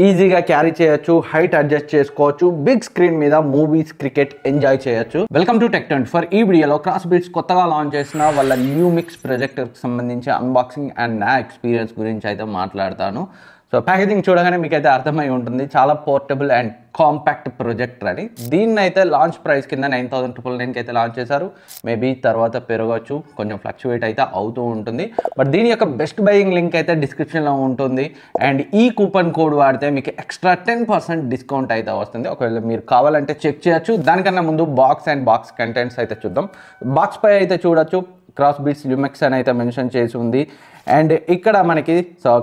ఈజీగా క్యారీ చేయొచ్చు, height adjust చేసుకోవచ్చు, బిగ్ స్క్రీన్ మీద మూవీస్ క్రికెట్ ఎంజాయ్ చేయొచ్చు. వెల్కమ్ టు టెక్24. ఈ వీడియోలో క్రాస్ బీట్స్ కొత్తగా లాంచ్ చేసిన వాళ్ళ న్యూ మిక్స్ ప్రొజెక్టర్కి సంబంధించి అన్బాక్సింగ్ అండ్ నా ఎక్స్పీరియన్స్ గురించి అయితే మాట్లాడతాను. సో ప్యాకేజింగ్ చూడగానే మీకైతే అర్థమై ఉంటుంది, చాలా పోర్టబుల్ అండ్ కాంపాక్ట్ ప్రొజెక్టర్ అని. దీన్ని అయితే లాంచ్ ప్రైస్ కింద 9,999కి అయితే లాంచ్ చేశారు. మేబీ తర్వాత పెరగవచ్చు, కొంచెం ఫ్లక్చువేట్ అయితే అవుతూ ఉంటుంది. బట్ దీని యొక్క బెస్ట్ బయింగ్ లింక్ అయితే డిస్క్రిప్షన్లో ఉంటుంది. అండ్ ఈ కూపన్ కోడ్ వాడితే మీకు ఎక్స్ట్రా 10% డిస్కౌంట్ అయితే వస్తుంది. ఒకవేళ మీరు కావాలంటే చెక్ చేయొచ్చు. దానికన్నా ముందు బాక్స్ అండ్ బాక్స్ కంటెంట్స్ అయితే చూద్దాం. బాక్స్ పై అయితే చూడొచ్చు క్రాస్ బీట్స్ ల్యూమెక్స్ అని అయితే మెన్షన్ చేసి ఉంది. అండ్ ఇక్కడ మనకి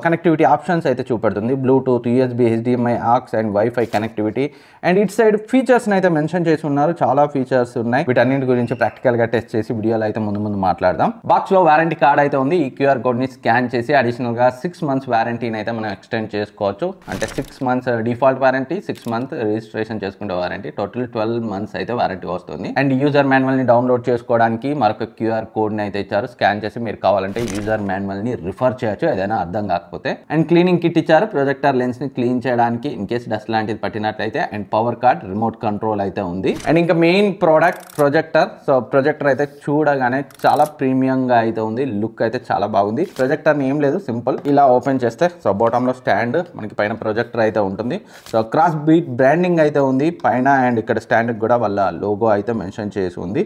కనెక్టివిటీ ఆప్షన్స్ అయితే చూపెడుతుంది, Bluetooth, USB, HDMI, AUX and wifi connectivity. And it side ఫీచర్స్ని అయితే మెన్షన్ చేసి ఉన్నారు, చాలా ఫీచర్స్ ఉన్నాయి. వీటన్నింటి గురించి ప్రాక్టికల్గా టెస్ట్ చేసి వీడియోలో అయితే ముందు మాట్లాడదాం. బాక్స్లో వారంటీ కార్డ్ అయితే ఉంది. ఈ QR కోడ్ని స్కాన్ చేసి అడిషనల్గా 6 months వారంటీని అయితే మనం ఎక్స్టెండ్ చేసుకోవచ్చు. అంటే 6 months default warranty, 6 months registration చేసుకుంటే వారంటీ, టోటల్ 12 months అయితే వారంటీ వస్తుంది. అండ్ యూజర్ మాన్యువల్ని డౌన్లోడ్ చేసుకోవడానికి మరొక QR కోడ్ని అయితే ఇచ్చారు. స్కాన్ చేసి మీరు కావాలంటే యూజర్ మాన్యువల్ని రిఫర్ చేయొచ్చు ఏదైనా అర్థం కాకపోతే. అండ్ క్లీనింగ్ కిట్ ఇచ్చారు ప్రొజెక్టర్ లెన్స్ ని క్లీన్ చేయడానికి ఇన్ కేస్ డస్ట్ లాంటిది పట్టినట్లయితే. And power cord, remote control అయితే ఉంది. అండ్ ఇంకా main product projector. So projector అయితే చూడగానే చాలా ప్రీమియం గా అయితే ఉంది, లుక్ అయితే చాలా బాగుంది. ప్రొజెక్టర్ ఏం లేదు, సింపుల్ ఇలా ఓపెన్ చేస్తే సో బాటమ్ లో స్టాండ్, మనకి పైన ప్రొజెక్టర్ అయితే ఉంటుంది. సో క్రాస్ బీట్ బ్రాండింగ్ అయితే ఉంది పైన. అండ్ ఇక్కడ స్టాండ్ కూడా వాళ్ళ లోగో అయితే మెన్షన్ చేసి ఉంది.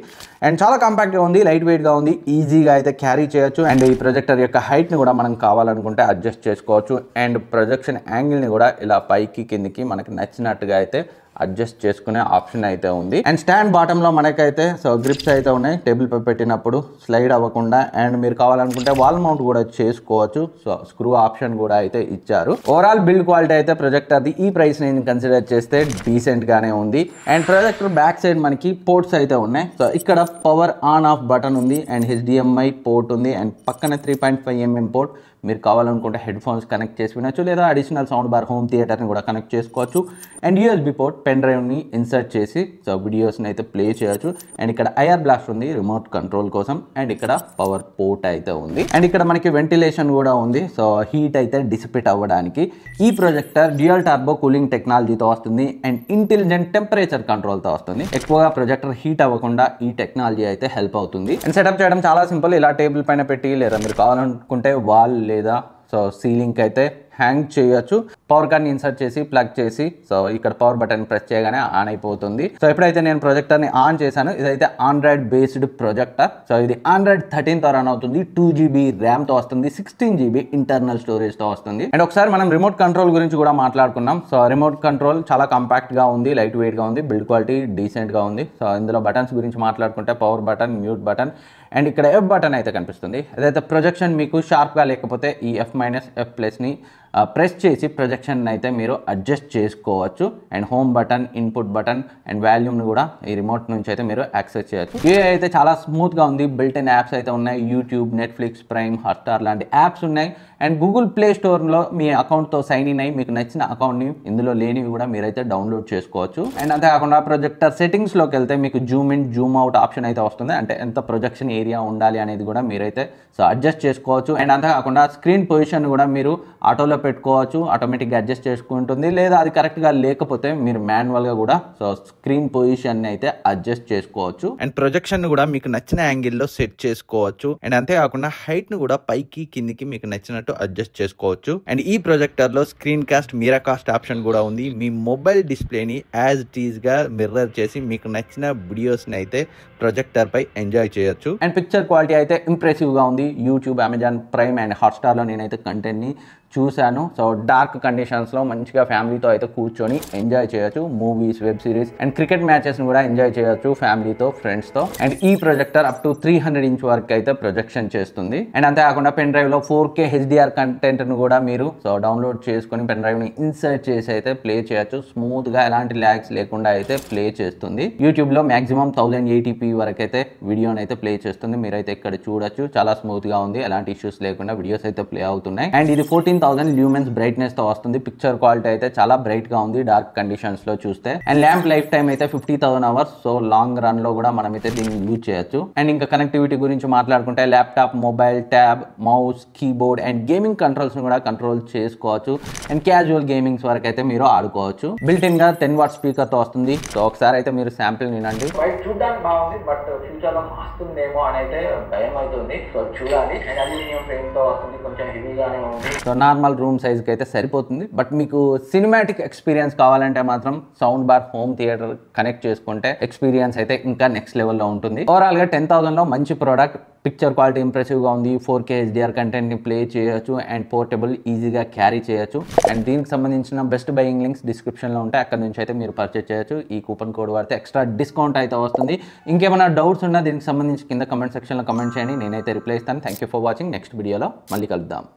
అండ్ చాలా కాంపాక్ట్ గా ఉంది, లైట్ వెయిట్ గా ఉంది, ఈజీగా అయితే క్యారీ చేయొచ్చు. అండ్ ఈ ప్రొజెక్టర్ యొక్క హైట్ ని కూడా మనం కావాలనుకుంటే అడ్జస్ట్ చేసుకోవచ్చు. అండ్ ప్రొజెక్షన్ యాంగిల్ ని కూడా ఇలా పైకి కిందికి మనకి నచ్చినట్టుగా అయితే అడ్జస్ట్ చేసుకునే ఆప్షన్ అయితే ఉంది. అండ్ స్టాండ్ బాటమ్ లో మనకైతే సో గ్రిప్స్ అయితే ఉన్నాయి, టేబుల్ పై పెట్టినప్పుడు స్లైడ్ అవ్వకుండా. అండ్ మీరు కావాలనుకుంటే వాల్ మౌంట్ కూడా చేసుకోవచ్చు. సో స్క్రూ ఆప్షన్ కూడా అయితే ఇచ్చారు. ఓవరాల్ బిల్డ్ క్వాలిటీ అయితే ప్రొజెక్టర్ది ఈ ప్రైస్ ని కన్సిడర్ చేస్తే డీసెంట్ గానే ఉంది. అండ్ ప్రొజెక్టర్ బ్యాక్ సైడ్ మనకి పోర్ట్స్ అయితే ఉన్నాయి. సో ఇక్కడ పవర్ ఆన్ ఆఫ్ బటన్ ఉంది, అండ్ HDMI పోర్ట్ ఉంది. అండ్ పక్కన 3.5mm పోర్ట్, మీరు కావాలనుకుంటే హెడ్ ఫోన్స్ కనెక్ట్ చేసి వినొచ్చు, లేదా అడిషనల్ సౌండ్ బార్, హోమ్ థియేటర్ని కూడా కనెక్ట్ చేసుకోవచ్చు. అండ్ USB పోర్ట్, పెన్ డ్రైవ్ని ఇన్సర్ట్ చేసి సో వీడియోస్ని అయితే ప్లే చేయొచ్చు. అండ్ ఇక్కడ IR బ్లాస్ట్ ఉంది రిమోట్ కంట్రోల్ కోసం. అండ్ ఇక్కడ పవర్ పోర్ట్ అయితే ఉంది. అండ్ ఇక్కడ మనకి వెంటిలేషన్ కూడా ఉంది, సో హీట్ అయితే డిసిపేట్ అవ్వడానికి. ఈ ప్రొజెక్టర్ డ్యూయల్ టర్బో కూలింగ్ టెక్నాలజీతో వస్తుంది. అండ్ ఇంటెలిజెంట్ టెంపరేచర్ కంట్రోల్తో వస్తుంది. ఎక్కువగా ప్రొజెక్టర్ హీట్ అవ్వకుండా ఈ టెక్నాలజీ అయితే హెల్ప్ అవుతుంది. అండ్ సెటప్ చేయడం చాలా సింపుల్, ఇలా టేబుల్ పైన పెట్టి, లేదా మీరు కావాలనుకుంటే వాల్ లేదా సో సీలింగ్ అయితే హ్యాంగ్ చేయొచ్చు. పవర్ కార్డ్ని ఇన్సర్ట్ చేసి ప్లగ్ చేసి సో ఇక్కడ పవర్ బటన్ ప్రెస్ చేయగానే ఆన్ అయిపోతుంది. సో ఎప్పుడైతే నేను ప్రొజెక్టర్ని ఆన్ చేశాను, ఇదైతే ఆండ్రాయిడ్ బేస్డ్ ప్రొజెక్టర్. సో ఇది Android 13తో రన్ అవుతుంది, 2GB ర్యామ్తో వస్తుంది, 16GB ఇంటర్నల్ స్టోరేజ్తో వస్తుంది. అండ్ ఒకసారి మనం రిమోట్ కంట్రోల్ గురించి కూడా మాట్లాడుకున్నాం. సో రిమోట్ కంట్రోల్ చాలా కాంపాక్ట్గా ఉంది, లైట్ వెయిట్గా ఉంది, బిల్డ్ క్వాలిటీ డీసెంట్గా ఉంది. సో ఇందులో బటన్స్ గురించి మాట్లాడుకుంటే power button, mute button, and ఇక్కడ F బటన్ అయితే కనిపిస్తుంది. అదైతే ప్రొజెక్షన్ మీకు షార్ప్గా లేకపోతే ఈ F- F+ని ప్రెస్ చేసి ప్రొజెక్షన్ అయితే మీరు అడ్జస్ట్ చేసుకోవచ్చు. And home button, input button and వాల్యూమ్ని కూడా ఈ రిమోట్ నుంచి అయితే మీరు యాక్సెస్ చేయొచ్చు. UI అయితే చాలా స్మూత్గా ఉంది. బిల్ట్ ఇన్ యాప్స్ అయితే ఉన్నాయి, యూట్యూబ్, నెట్ఫ్లిక్స్, ప్రైమ్, హాట్స్టార్ లాంటి యాప్స్ ఉన్నాయి. అండ్ గూగుల్ ప్లే స్టోర్లో మీ అకౌంట్తో సైన్ ఇన్ అయ్యి మీకు నచ్చిన అకౌంట్ని, ఇందులో లేనివి కూడా మీరైతే డౌన్లోడ్ చేసుకోవచ్చు. అండ్ అంతేకాకుండా ప్రొజెక్టర్ సెట్టింగ్స్లోకి వెళ్తే మీకు Zoom in, Zoom out option అయితే వస్తుంది. అంటే ఎంత ప్రొజెక్షన్ ఏరియా ఉండాలి అనేది కూడా మీరైతే సో అడ్జస్ట్ చేసుకోవచ్చు. అండ్ అంతేకాకుండా స్క్రీన్ పొజిషన్ కూడా మీరు ఆటోలో పెట్టుకోవచ్చు, ఆటోమేటిక్గా అడ్జస్ట్ చేసుకుంటుంది. లేదా అది కరెక్ట్గా లేకపోతే మీరు మాన్యువల్గా కూడా సో స్క్రీన్ పొజిషన్ని అయితే అడ్జస్ట్ చేసుకోవచ్చు. అండ్ ప్రొజెక్షన్ కూడా మీకు నచ్చిన యాంగిల్లో సెట్ చేసుకోవచ్చు. అండ్ అంతేకాకుండా హైట్ను కూడా పైకి కిందికి మీకు నచ్చినట్టు అడ్జస్ట్ చేసుకోవచ్చు. అండ్ ఈ ప్రొజెక్టర్ లో screen cost, mirror cost option కూడా ఉంది. మీ మొబైల్ డిస్ప్లేని యాజ్ ఇట్ ఈజ్ గా మిర్రర్ చేసి మీకు నచ్చిన వీడియోస్ ని అయితే ప్రొజెక్టర్ పై ఎంజాయ్ చేయొచ్చు. అండ్ పిక్చర్ క్వాలిటీ అయితే ఇంప్రెసివ్ గా ఉంది. YouTube, Amazon prime and Hotstar లో నేనైతే కంటెంట్ ని చూశాను. సో డార్క్ కండిషన్స్లో మంచిగా ఫ్యామిలీతో అయితే కూర్చొని ఎంజాయ్ చేయొచ్చు. Movies, web series and cricket మ్యాచెస్ని కూడా ఎంజాయ్ చేయొచ్చు ఫ్యామిలీతో, ఫ్రెండ్స్తో. అండ్ ఈ ప్రొజెక్టర్ అప్ టు 300 inch వరకు అయితే ప్రొజెక్షన్ చేస్తుంది. అండ్ అంతేకాకుండా పెన్ డ్రైవ్లో 4K HDR కంటెంట్ను కూడా మీరు సో డౌన్లోడ్ చేసుకొని పెన్ డ్రైవ్ని ఇన్సర్ట్ చేసి అయితే ప్లే చేయొచ్చు. స్మూత్గా ఎలాంటి ల్యాగ్స్ లేకుండా అయితే ప్లే చేస్తుంది. యూట్యూబ్లో మ్యాక్సిమం 1080p వరకు అయితే వీడియోని అయితే ప్లే చేస్తుంది. మీరైతే ఇక్కడ చూడొచ్చు, చాలా స్మూత్గా ఉంది, ఎలాంటి ఇష్యూస్ లేకుండా వీడియోస్ అయితే ప్లే అవుతున్నాయి. అండ్ ఇది 14 15,000 ల్యూమెన్స్ బ్రైట్నెస్ తో వస్తుంది. పిక్చర్ క్వాలిటీ అయితే చాలా బ్రైట్ గా ఉంది డార్క్ కండిషన్స్ లో చూస్తే. అండ్ ల్యాంప్ లైఫ్ టైం అయితే 50,000 అవర్స్. సో లాంగ్ రన్ లో కూడా మనం అయితే దీన్ని యూజ్ చేయొచ్చు. అండ్ ఇంకా కనెక్టివిటీ గురించి మాట్లాడుకుంటే laptop, mobile, tab, mouse, keyboard and gaming controls కూడా కంట్రోల్ చేసుకోవచ్చు. అండ్ క్యాజువల్ గేమింగ్స్ వరకు అయితే మీరు ఆడుకోవచ్చు. బిల్ట్ ఇన్ గా 10 వాట్ స్పీకర్ తో వస్తుంది. సో ఒకసారి అయితే మీరు శాంపిల్ వినండి. చూడడానికి బాగుంది, బట్ ఫ్యూచర్ లో మాస్తుందేమో అని అయితే భయం అవుతుంది. సో చూడాలి. అండ్ అల్యూమినియం ఫ్రేమ్ తో వస్తుంది, కొంచెం హెవీగానే ఉంది. సో నార్మల్ రూమ్ సైజ్ కి అయితే సరిపోతుంది. బట్ మీకు సినిమాటిక్ ఎక్స్పీరియన్స్ కావాలంటే మాత్రం sound bar home theatre connect చేసుకుంటే ఎక్స్పీరియన్స్ అయితే ఇంకా నెక్స్ట్ లెవెల్లో ఉంటుంది. ఓవరాల్ గా 10,000 లో మంచి ప్రోడక్ట్. పిక్చర్ క్వాలిటీ ఇంప్రెసివ్ గా ఉంది. 4K HDR కంటెంట్ ని ప్లే చేయొచ్చు అండ్ పోర్టబుల్, ఈజీగా క్యారీ చేయొచ్చు. అండ్ దీనికి సంబంధించిన బెస్ట్ బయింగ్ లింక్స్ డిస్క్రిప్షన్ లో ఉంటాయి, అక్కడ నుంచి అయితే మీరు పర్చేస్ చేయొచ్చు. ఈ కూపన్ కోడ్ వాడితే ఎక్స్ట్రా డిస్కౌంట్ అయితే వస్తుంది. ఇంకేమైనా డౌట్స్ ఉన్నా దీనికి సంబంధించి కింద కమెంట్ సెక్షన్ లో కమెంట్ చేయండి, నేనైతే రిప్లై ఇస్తాను. Thank you for watching. Next వీడియోలో మళ్ళీ కలుద్దాం.